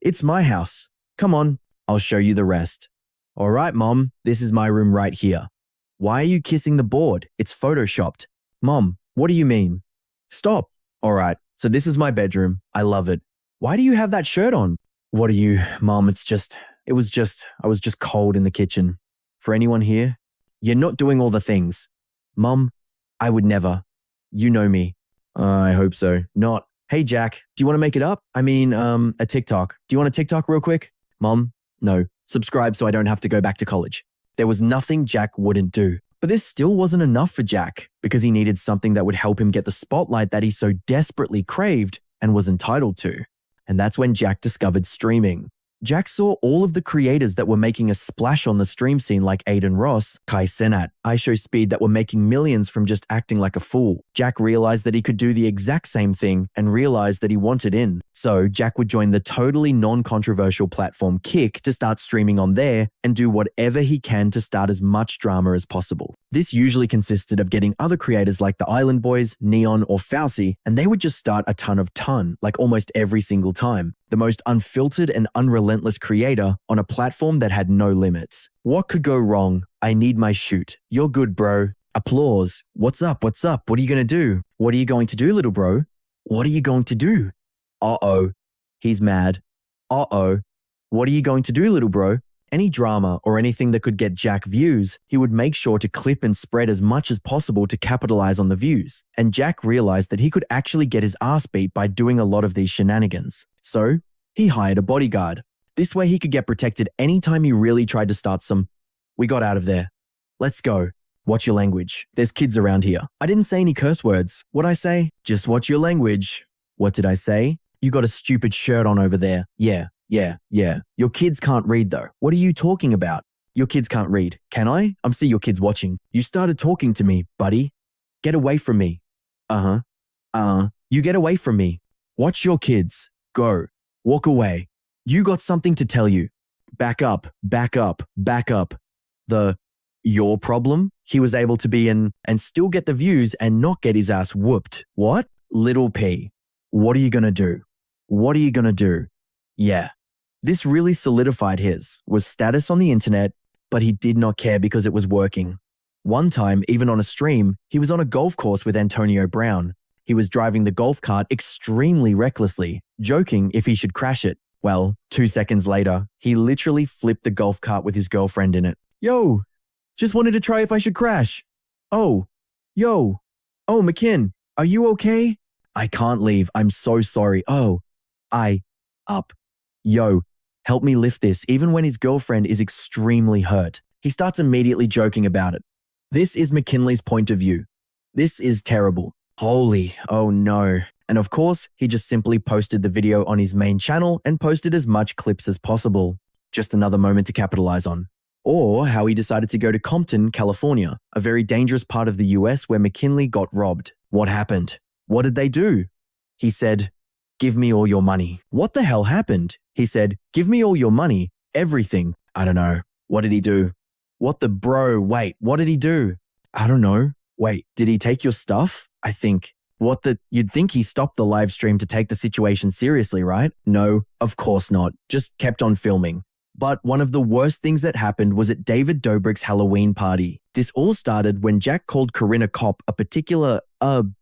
it's my house. Come on, I'll show you the rest. All right, Mom, this is my room right here. Why are you kissing the board? It's photoshopped. Mom, what do you mean? Stop. All right, so this is my bedroom. I love it. Why do you have that shirt on? What are you, Mom? I was just cold in the kitchen. For anyone here, you're not doing all the things. Mom, I would never. You know me. I hope so. Not. Hey, Jack, do you want to make it up? I mean, a TikTok. Do you want a TikTok real quick? Mom, no. Subscribe so I don't have to go back to college. There was nothing Jack wouldn't do. But this still wasn't enough for Jack because he needed something that would help him get the spotlight that he so desperately craved and was entitled to. And that's when Jack discovered streaming. Jack saw all of the creators that were making a splash on the stream scene like Aiden Ross, Kai Cenat, iShowSpeed that were making millions from just acting like a fool. Jack realized that he could do the exact same thing and realized that he wanted in. So Jack would join the totally non-controversial platform Kick to start streaming on there and do whatever he can to start as much drama as possible. This usually consisted of getting other creators like the Island Boys, Neon, or Fauci, and they would just start a ton, like almost every single time. The most unfiltered and unrelentless creator on a platform that had no limits. What could go wrong? I need my shoot. You're good, bro. Applause. What's up? What's up? What are you going to do? What are you going to do, little bro? What are you going to do? Uh-oh. He's mad. Uh-oh. What are you going to do, little bro? Any drama or anything that could get Jack views, he would make sure to clip and spread as much as possible to capitalize on the views. And Jack realized that he could actually get his ass beat by doing a lot of these shenanigans. So, he hired a bodyguard. This way he could get protected anytime he really tried to start some, "We got out of there. Let's go. Watch your language. There's kids around here." I didn't say any curse words. What'd I say? Just watch your language. What did I say? You got a stupid shirt on over there. Yeah. Your kids can't read though. What are you talking about? Your kids can't read. Can I? I'm see your kids watching. You started talking to me, buddy. Get away from me. You get away from me. Watch your kids. Go. Walk away. You got something to tell you. Back up. Your problem? He was able to be in and still get the views and not get his ass whooped. What? Little P. What are you gonna do? Yeah. This really solidified was status on the internet, but he did not care because it was working. One time, even on a stream, he was on a golf course with Antonio Brown. He was driving the golf cart extremely recklessly, joking if he should crash it. Well, 2 seconds later, he literally flipped the golf cart with his girlfriend in it. Yo, just wanted to try if I should crash. Oh, McKin, are you okay? I can't leave. I'm so sorry. Up. Yo, help me lift this, even when his girlfriend is extremely hurt. He starts immediately joking about it. This is McKinley's point of view. This is terrible. Holy, oh no. And of course, he just simply posted the video on his main channel and posted as much clips as possible. Just another moment to capitalize on. Or how he decided to go to Compton, California, a very dangerous part of the US where McKinley got robbed. What happened? What did they do? He said, "Give me all your money." What the hell happened? He said, "Give me all your money, everything." I don't know. What did he do? What the bro? Wait, what did he do? I don't know. Wait, did he take your stuff? I think. You'd think he stopped the live stream to take the situation seriously, right? No, of course not. Just kept on filming. But one of the worst things that happened was at David Dobrik's Halloween party. This all started when Jack called Corinna Kopp a particular,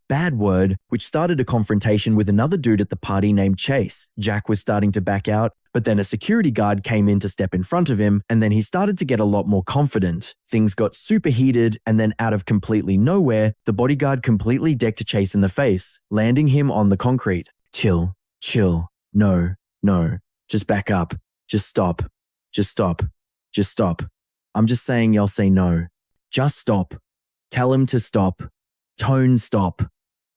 bad word, which started a confrontation with another dude at the party named Chase. Jack was starting to back out, but then a security guard came in to step in front of him, and then he started to get a lot more confident. Things got super heated, and then out of completely nowhere, the bodyguard completely decked Chase in the face, landing him on the concrete. Chill. No. Just back up. Just stop. I'm just saying y'all say no. Just stop. Tell him to stop. Tone stop.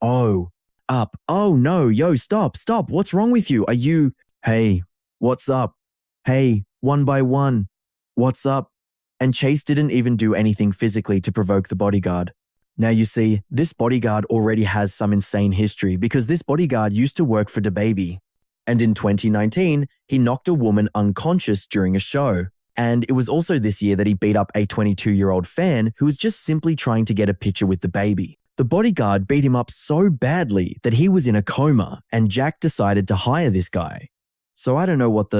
Oh, up. Oh no, yo, stop, what's wrong with you? Are you… Hey, what's up? Hey, one by one, what's up? And Chase didn't even do anything physically to provoke the bodyguard. Now you see, this bodyguard already has some insane history because this bodyguard used to work for DaBaby. And in 2019, he knocked a woman unconscious during a show. And it was also this year that he beat up a 22-year-old fan who was just simply trying to get a picture with DaBaby. The bodyguard beat him up so badly that he was in a coma, and Jack decided to hire this guy. So I don't know what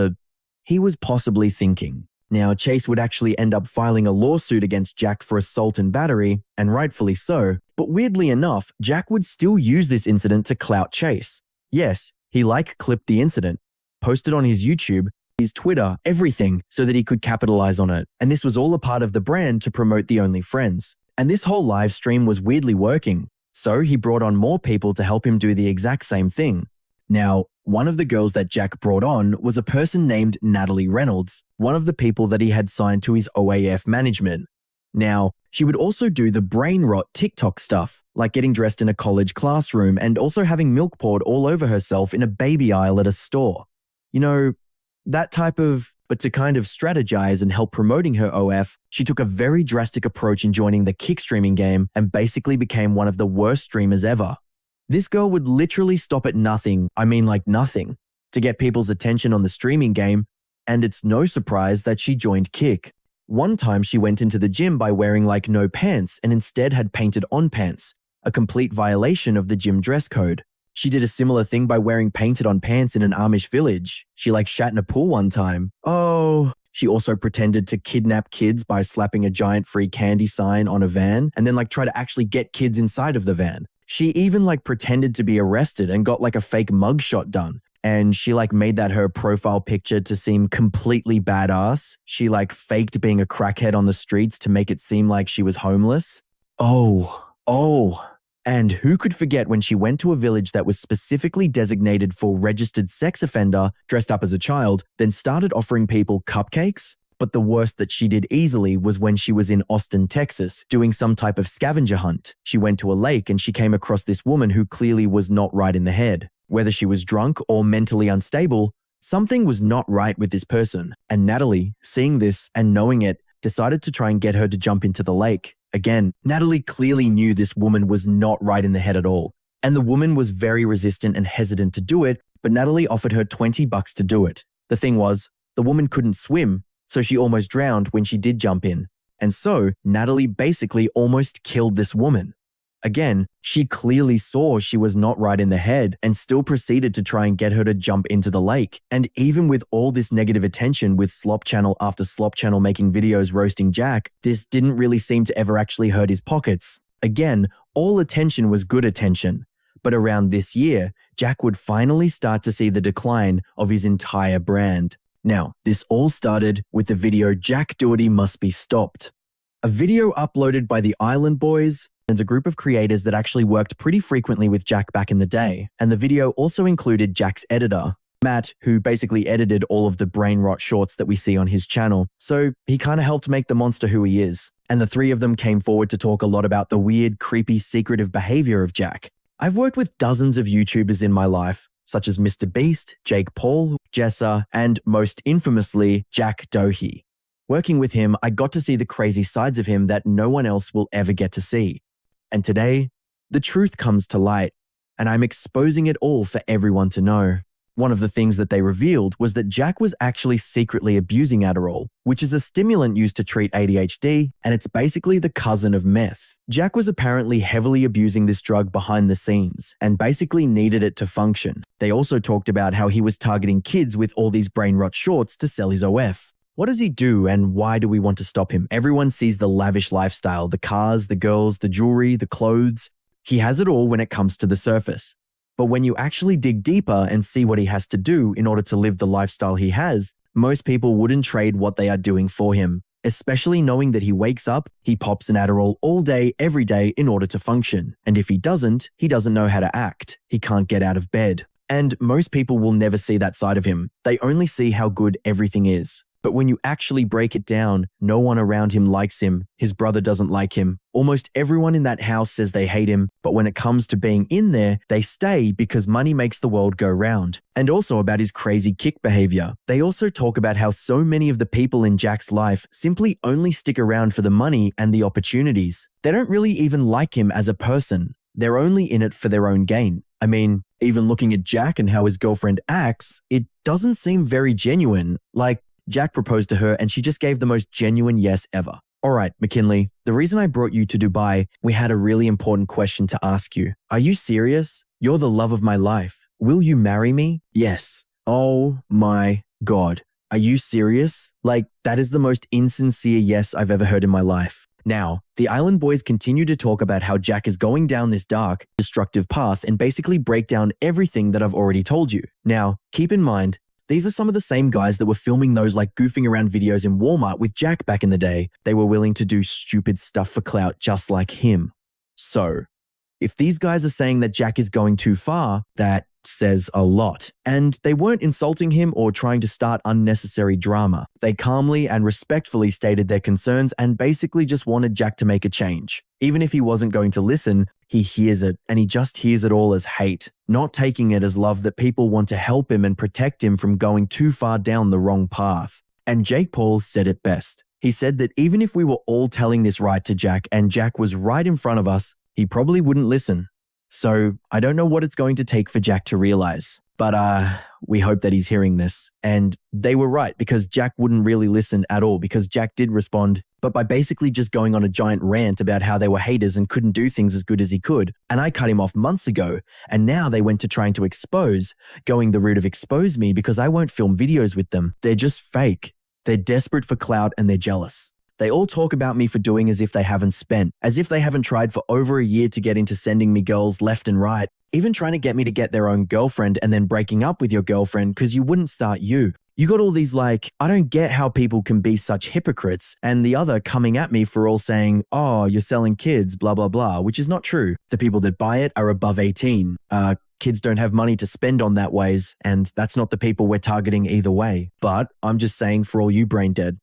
he was possibly thinking. Now, Chase would actually end up filing a lawsuit against Jack for assault and battery, and rightfully so, but weirdly enough, Jack would still use this incident to clout Chase. Yes, he clipped the incident, posted on his YouTube, his Twitter, everything, so that he could capitalize on it. And this was all a part of the brand to promote the Only Friends. And this whole live stream was weirdly working, so he brought on more people to help him do the exact same thing. Now, one of the girls that Jack brought on was a person named Natalie Reynolds, one of the people that he had signed to his OAF management. Now, she would also do the brain rot TikTok stuff, like getting dressed in a college classroom and also having milk poured all over herself in a baby aisle at a store. You know, that type of… But to kind of strategize and help promoting her OF, she took a very drastic approach in joining the kick streaming game and basically became one of the worst streamers ever. This girl would literally stop at nothing, nothing, to get people's attention on the streaming game, and it's no surprise that she joined Kick. One time she went into the gym by wearing no pants and instead had painted on pants, a complete violation of the gym dress code. She did a similar thing by wearing painted on pants in an Amish village. She shat in a pool one time. Oh, she also pretended to kidnap kids by slapping a giant free candy sign on a van and then try to actually get kids inside of the van. She even pretended to be arrested and got a fake mugshot done. And she made that her profile picture to seem completely badass. She faked being a crackhead on the streets to make it seem like she was homeless. Oh. And who could forget when she went to a village that was specifically designated for registered sex offender, dressed up as a child, then started offering people cupcakes? But the worst that she did easily was when she was in Austin, Texas, doing some type of scavenger hunt. She went to a lake and she came across this woman who clearly was not right in the head. Whether she was drunk or mentally unstable, something was not right with this person. And Natalie, seeing this and knowing it, decided to try and get her to jump into the lake. Again, Natalie clearly knew this woman was not right in the head at all. And the woman was very resistant and hesitant to do it, but Natalie offered her $20 to do it. The thing was, the woman couldn't swim, so she almost drowned when she did jump in. And so, Natalie basically almost killed this woman. Again, she clearly saw she was not right in the head and still proceeded to try and get her to jump into the lake. And even with all this negative attention with Slop Channel after Slop Channel making videos roasting Jack, this didn't really seem to ever actually hurt his pockets. Again, all attention was good attention. But around this year, Jack would finally start to see the decline of his entire brand. Now, this all started with the video Jack Doherty Must Be Stopped. A video uploaded by the Island Boys and a group of creators that actually worked pretty frequently with Jack back in the day. And the video also included Jack's editor, Matt, who basically edited all of the brain rot shorts that we see on his channel. So he kind of helped make the monster who he is. And the three of them came forward to talk a lot about the weird, creepy, secretive behavior of Jack. I've worked with dozens of YouTubers in my life, such as Mr. Beast, Jake Paul, Jessa, and most infamously, Jack Doherty. Working with him, I got to see the crazy sides of him that no one else will ever get to see. And today, the truth comes to light, and I'm exposing it all for everyone to know. One of the things that they revealed was that Jack was actually secretly abusing Adderall, which is a stimulant used to treat ADHD, and it's basically the cousin of meth. Jack was apparently heavily abusing this drug behind the scenes, and basically needed it to function. They also talked about how he was targeting kids with all these brain rot shorts to sell his OF. What does he do and why do we want to stop him? Everyone sees the lavish lifestyle, the cars, the girls, the jewelry, the clothes. He has it all when it comes to the surface. But when you actually dig deeper and see what he has to do in order to live the lifestyle he has, most people wouldn't trade what they are doing for him, especially knowing that he wakes up, he pops an Adderall all day, every day in order to function. And if he doesn't know how to act. He can't get out of bed. And most people will never see that side of him. They only see how good everything is. But when you actually break it down, no one around him likes him. His brother doesn't like him. Almost everyone in that house says they hate him, but when it comes to being in there, they stay because money makes the world go round. And also about his crazy kick behavior. They also talk about how so many of the people in Jack's life simply only stick around for the money and the opportunities. They don't really even like him as a person. They're only in it for their own gain. I mean, even looking at Jack and how his girlfriend acts, it doesn't seem very genuine. Like, Jack proposed to her and she just gave the most genuine yes ever. Alright, McKinley, the reason I brought you to Dubai, we had a really important question to ask you. Are you serious? You're the love of my life. Will you marry me? Yes. Oh my God. Are you serious? Like, that is the most insincere yes I've ever heard in my life. Now, the Island Boys continue to talk about how Jack is going down this dark, destructive path and basically break down everything that I've already told you. Now, keep in mind, these are some of the same guys that were filming those like goofing around videos in Walmart with Jack back in the day. They were willing to do stupid stuff for clout just like him. So, if these guys are saying that Jack is going too far, that says a lot. And they weren't insulting him or trying to start unnecessary drama. They calmly and respectfully stated their concerns and basically just wanted Jack to make a change. Even if he wasn't going to listen, he hears it, and he just hears it all as hate, not taking it as love that people want to help him and protect him from going too far down the wrong path. And Jake Paul said it best. He said that even if we were all telling this right to Jack and Jack was right in front of us, he probably wouldn't listen. So I don't know what it's going to take for Jack to realize, but we hope that he's hearing this. And they were right, because Jack wouldn't really listen at all, because Jack did respond, but by basically just going on a giant rant about how they were haters and couldn't do things as good as he could. And I cut him off months ago, and now they went to trying to expose, going the route of expose me because I won't film videos with them. They're just fake. They're desperate for clout and they're jealous. They all talk about me for doing as if they haven't spent, as if they haven't tried for over a year to get into sending me girls left and right, even trying to get me to get their own girlfriend and then breaking up with your girlfriend because you wouldn't start you. You got all these like, I don't get how people can be such hypocrites, and the other coming at me for all saying, oh, you're selling kids, blah, blah, blah, which is not true. The people that buy it are above 18. Kids don't have money to spend on that ways, and that's not the people we're targeting either way. But I'm just saying for all you brain dead.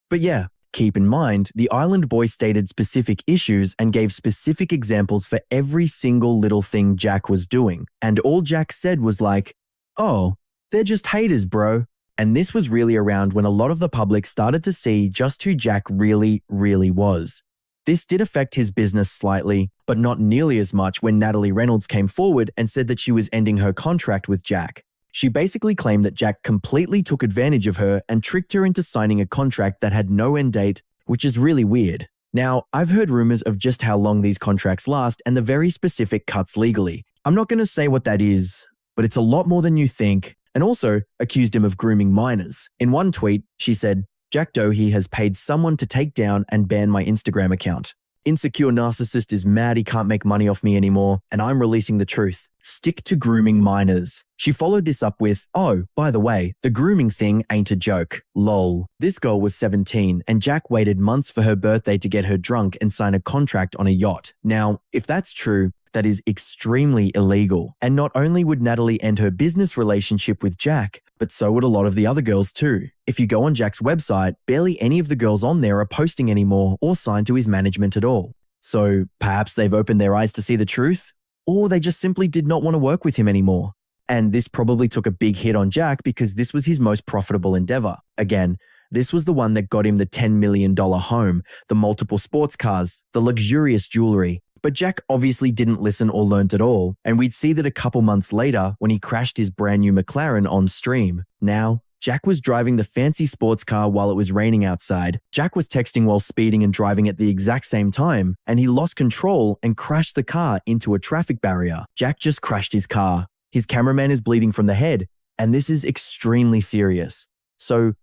But yeah. Keep in mind, the Island Boy stated specific issues and gave specific examples for every single little thing Jack was doing. And all Jack said was like, oh, they're just haters, bro. And this was really around when a lot of the public started to see just who Jack really, really was. This did affect his business slightly, but not nearly as much when Natalie Reynolds came forward and said that she was ending her contract with Jack. She basically claimed that Jack completely took advantage of her and tricked her into signing a contract that had no end date, which is really weird. Now, I've heard rumors of just how long these contracts last and the very specific cuts legally. I'm not going to say what that is, but it's a lot more than you think, and also accused him of grooming minors. In one tweet, she said, Jack Doherty has paid someone to take down and ban my Instagram account. Insecure narcissist is mad he can't make money off me anymore, and I'm releasing the truth. Stick to grooming minors. She followed this up with, oh, by the way, the grooming thing ain't a joke. Lol. This girl was 17, and Jack waited months for her birthday to get her drunk and sign a contract on a yacht. Now, if that's true, that is extremely illegal. And not only would Natalie end her business relationship with Jack, but so would a lot of the other girls too. If you go on Jack's website, barely any of the girls on there are posting anymore or signed to his management at all. So perhaps they've opened their eyes to see the truth, or they just simply did not want to work with him anymore. And this probably took a big hit on Jack because this was his most profitable endeavor. Again, this was the one that got him the $10 million home, the multiple sports cars, the luxurious jewelry. But Jack obviously didn't listen or learnt at all, and we'd see that a couple months later when he crashed his brand new McLaren on stream. Now, Jack was driving the fancy sports car while it was raining outside. Jack was texting while speeding and driving at the exact same time, and he lost control and crashed the car into a traffic barrier. Jack just crashed his car. His cameraman is bleeding from the head, and this is extremely serious. So,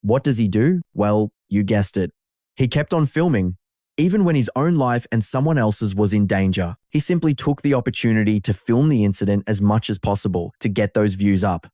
what does he do? Well, you guessed it. He kept on filming. Even when his own life and someone else's was in danger, he simply took the opportunity to film the incident as much as possible to get those views up.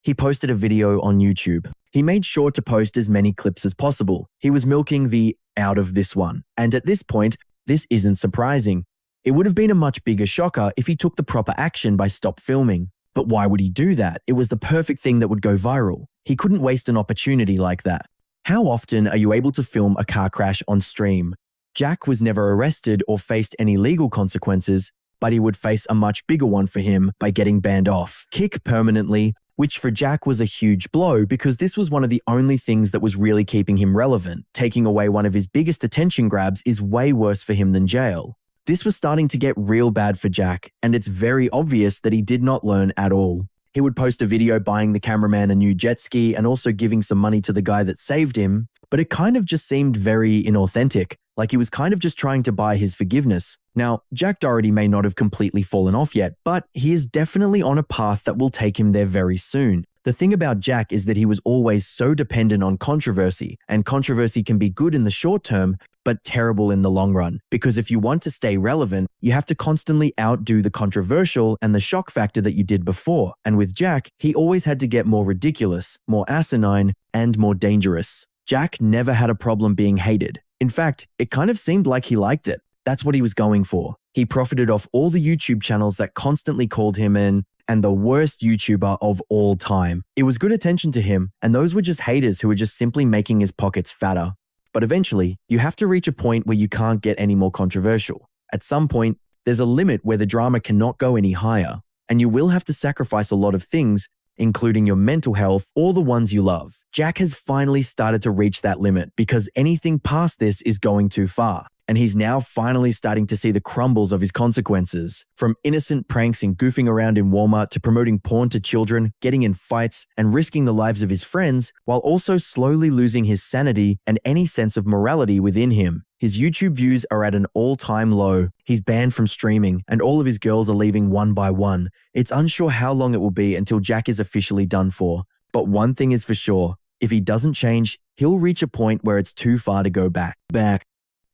He posted a video on YouTube. He made sure to post as many clips as possible. He was milking the out of this one. And at this point, this isn't surprising. It would have been a much bigger shocker if he took the proper action by stop filming. But why would he do that? It was the perfect thing that would go viral. He couldn't waste an opportunity like that. How often are you able to film a car crash on stream? Jack was never arrested or faced any legal consequences, but he would face a much bigger one for him by getting banned off Kick permanently, which for Jack was a huge blow because this was one of the only things that was really keeping him relevant. Taking away one of his biggest attention grabs is way worse for him than jail. This was starting to get real bad for Jack, and it's very obvious that he did not learn at all. He would post a video buying the cameraman a new jet ski and also giving some money to the guy that saved him, but it kind of just seemed very inauthentic, like he was kind of just trying to buy his forgiveness. Now, Jack Doherty may not have completely fallen off yet, but he is definitely on a path that will take him there very soon. The thing about Jack is that he was always so dependent on controversy, and controversy can be good in the short term, but terrible in the long run. Because if you want to stay relevant, you have to constantly outdo the controversial and the shock factor that you did before. And with Jack, he always had to get more ridiculous, more asinine, and more dangerous. Jack never had a problem being hated. In fact, it kind of seemed like he liked it. That's what he was going for. He profited off all the YouTube channels that constantly called him and the worst YouTuber of all time. It was good attention to him, and those were just haters who were just simply making his pockets fatter. But eventually, you have to reach a point where you can't get any more controversial. At some point, there's a limit where the drama cannot go any higher, and you will have to sacrifice a lot of things, including your mental health or the ones you love. Jack has finally started to reach that limit because anything past this is going too far. And he's now finally starting to see the crumbles of his consequences. From innocent pranks and goofing around in Walmart to promoting porn to children, getting in fights, and risking the lives of his friends, while also slowly losing his sanity and any sense of morality within him. His YouTube views are at an all-time low. He's banned from streaming, and all of his girls are leaving one by one. It's unsure how long it will be until Jack is officially done for. But one thing is for sure, if he doesn't change, he'll reach a point where it's too far to go back.